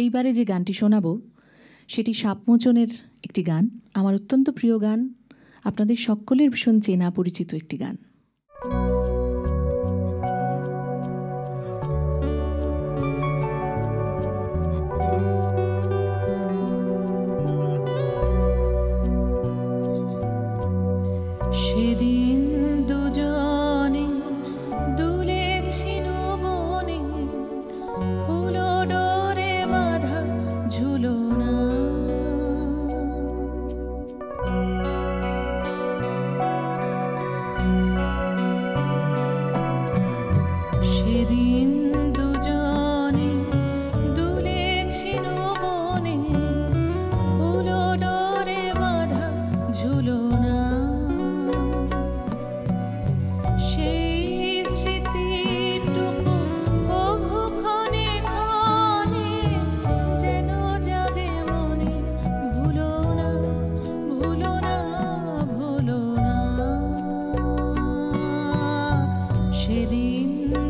এইবারে যে গানটি শোনাবো সেটি সাপমোচনের একটি গান, আমার অত্যন্ত প্রিয় গান, আপনাদের সকলের ভীষণ চেনা পরিচিত একটি গান। সেদিন দুজনে দুলেছিল বনে, ফুলো ডোরে বাঁধা ঝুলনা। সেদিন দুজনে দুলেছিল বনে, ফুলো ডোরে বাঁধা ঝুলনা। সেদিন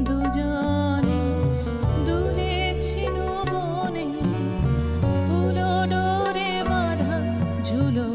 দুজনে দুলেছিল বনে, ফুলো ডোরে বাঁধা ঝুলনা।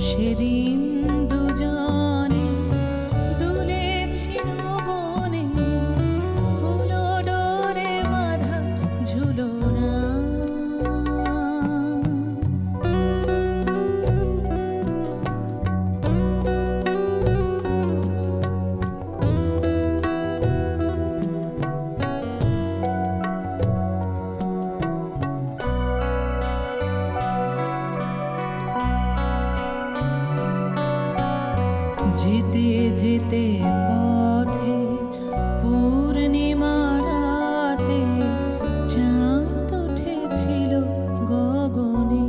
সেদিন দুজনে দুলেছিল বনে, ফুলো ডোরে বাঁধা ঝুলনা। যেতে যেতে পথে পূর্ণিমা রাতে চাঁদ উঠেছিল গগনে।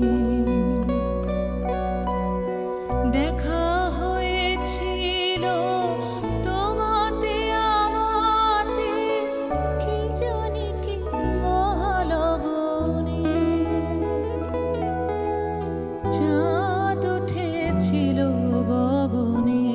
দেখা হয়েছিল তোমাতে আমাতে, কি জানি কি মহালবনে। চাঁদ উঠেছিল গগনে,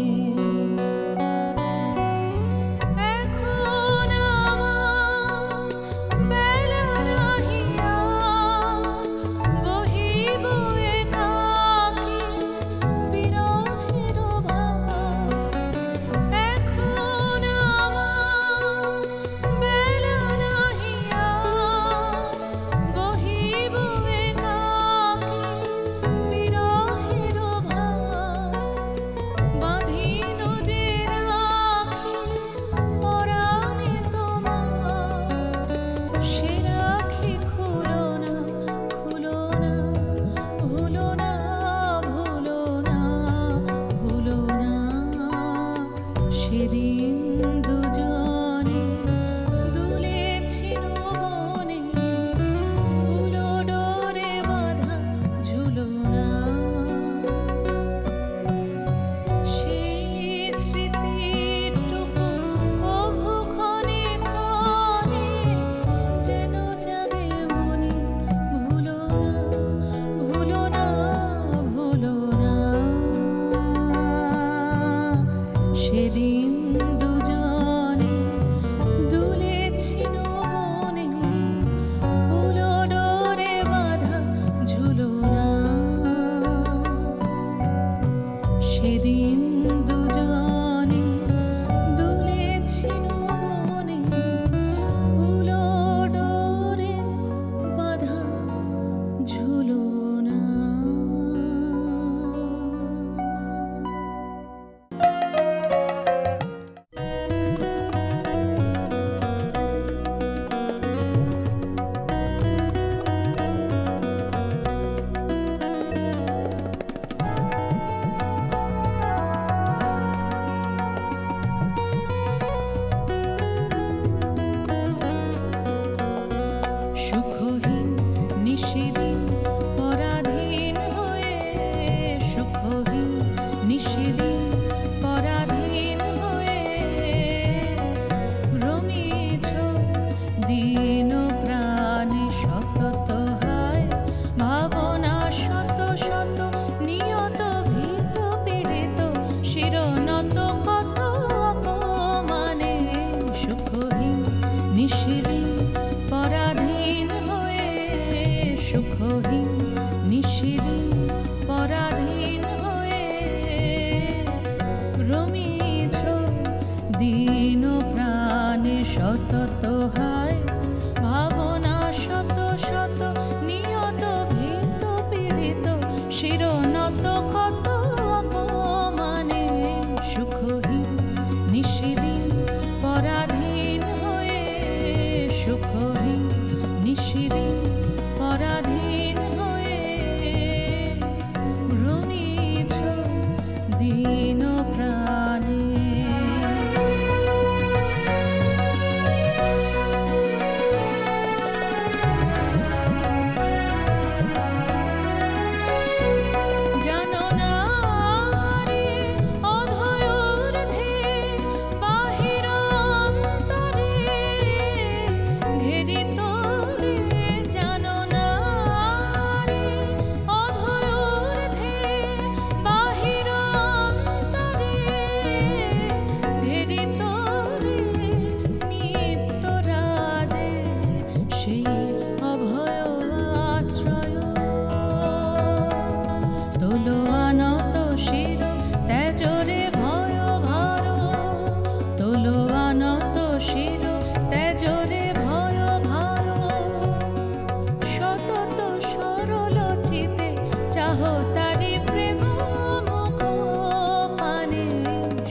প্রাণে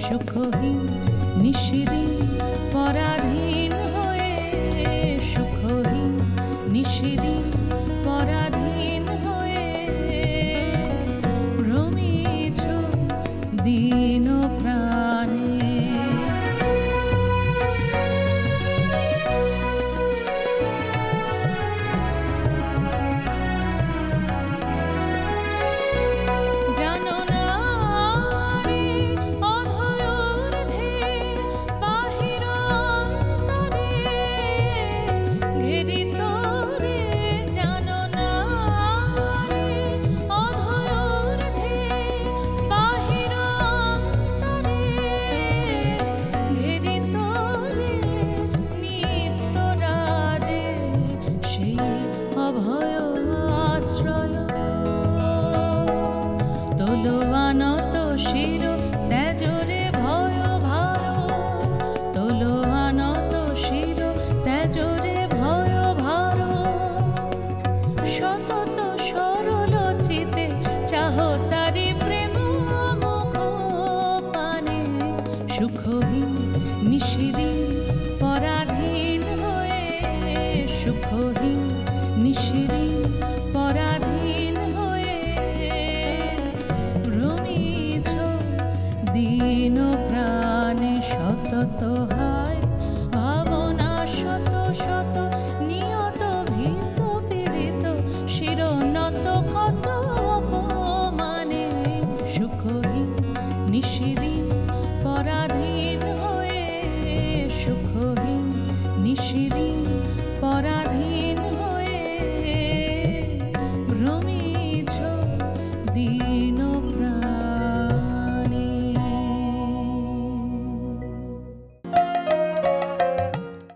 সুখহীন নিশিদিন পরাধীন হয়ে, সুখহীন নিশিদিন পরাধীন হয়ে ভ্রমিছ দীন প্রাণে। জানো না রে অধয়োর্ধ্বে বাহির অন্তরে ঘেরিত রে, জানো না রে অধয়োর্ধ্বে বাহির অন্তরে ঘেরিত রে নিত্য রাজে সেই অভয় আশ্রয়। তোলো আনত শির তেজরে ভয় ভার, তোলো আনত শির তেজরে ভয় ভার। সতত সরল চিতে চাহ তারি প্রেম মুখ পানে, সুখহীন নিশিদিন পরাধীন হয়ে, সুখহীন নিশিদিন পরাধীন হয়ে ভ্রমিছ দীন প্রাণে। সতত হায় ভাবনা শত শত নিয়ত ভীত পীড়িত শিরোনত কত